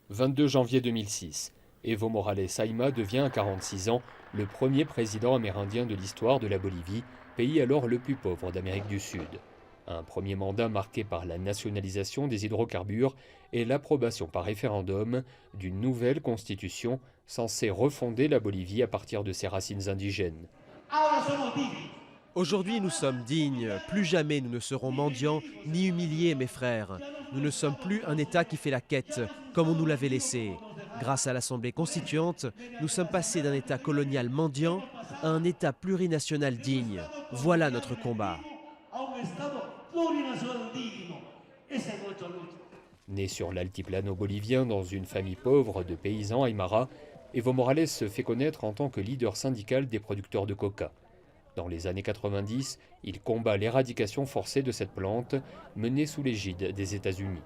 22 janvier 2006, Evo Morales Ayma devient à 46 ans le premier président amérindien de l'histoire de la Bolivie, pays alors le plus pauvre d'Amérique du Sud. Un premier mandat marqué par la nationalisation des hydrocarbures et l'approbation par référendum d'une nouvelle constitution censée refonder la Bolivie à partir de ses racines indigènes. Aujourd'hui, nous sommes dignes. Plus jamais nous ne serons mendiants ni humiliés, mes frères. Nous ne sommes plus un État qui fait la quête, comme on nous l'avait laissé. Grâce à l'Assemblée constituante, nous sommes passés d'un État colonial mendiant à un État plurinational digne. Voilà notre combat. Né sur l'altiplano bolivien dans une famille pauvre de paysans aymara, Evo Morales se fait connaître en tant que leader syndical des producteurs de coca. Dans les années 90, il combat l'éradication forcée de cette plante menée sous l'égide des États-Unis.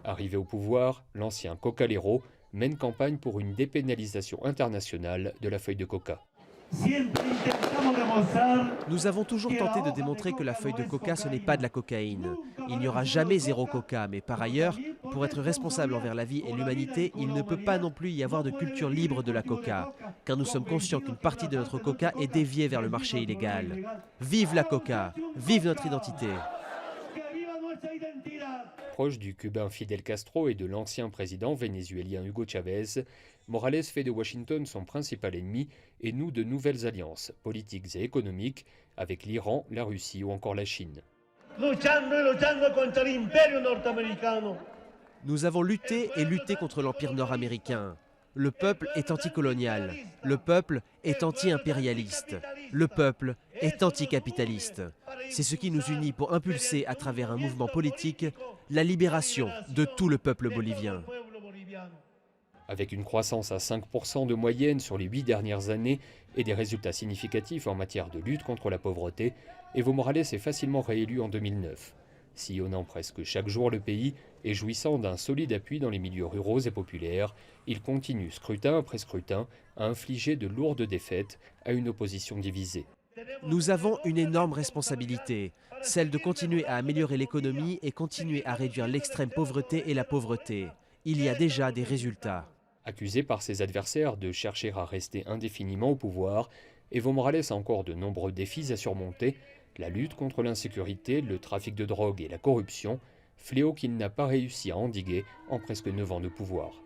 Arrivé au pouvoir, l'ancien cocalero mène campagne pour une dépénalisation internationale de la feuille de coca. Nous avons toujours tenté de démontrer que la feuille de coca, ce n'est pas de la cocaïne. Il n'y aura jamais zéro coca, mais par ailleurs, pour être responsable envers la vie et l'humanité, il ne peut pas non plus y avoir de culture libre de la coca, car nous sommes conscients qu'une partie de notre coca est déviée vers le marché illégal. Vive la coca, vive notre identité. Proche du cubain Fidel Castro et de l'ancien président vénézuélien Hugo Chavez, Morales fait de Washington son principal ennemi et noue de nouvelles alliances politiques et économiques avec l'Iran, la Russie ou encore la Chine. Nous avons lutté et lutté contre l'empire nord-américain. Le peuple est anticolonial, le peuple est anti-impérialiste, le peuple est anticapitaliste. C'est ce qui nous unit pour impulser à travers un mouvement politique la libération de tout le peuple bolivien. Avec une croissance à 5% de moyenne sur les 8 dernières années et des résultats significatifs en matière de lutte contre la pauvreté, Evo Morales est facilement réélu en 2009. Sillonnant presque chaque jour le pays et jouissant d'un solide appui dans les milieux ruraux et populaires, il continue scrutin après scrutin à infliger de lourdes défaites à une opposition divisée. Nous avons une énorme responsabilité, celle de continuer à améliorer l'économie et continuer à réduire l'extrême pauvreté et la pauvreté. Il y a déjà des résultats. Accusé par ses adversaires de chercher à rester indéfiniment au pouvoir, Evo Morales a encore de nombreux défis à surmonter, la lutte contre l'insécurité, le trafic de drogue et la corruption, fléaux qu'il n'a pas réussi à endiguer en presque 9 ans de pouvoir.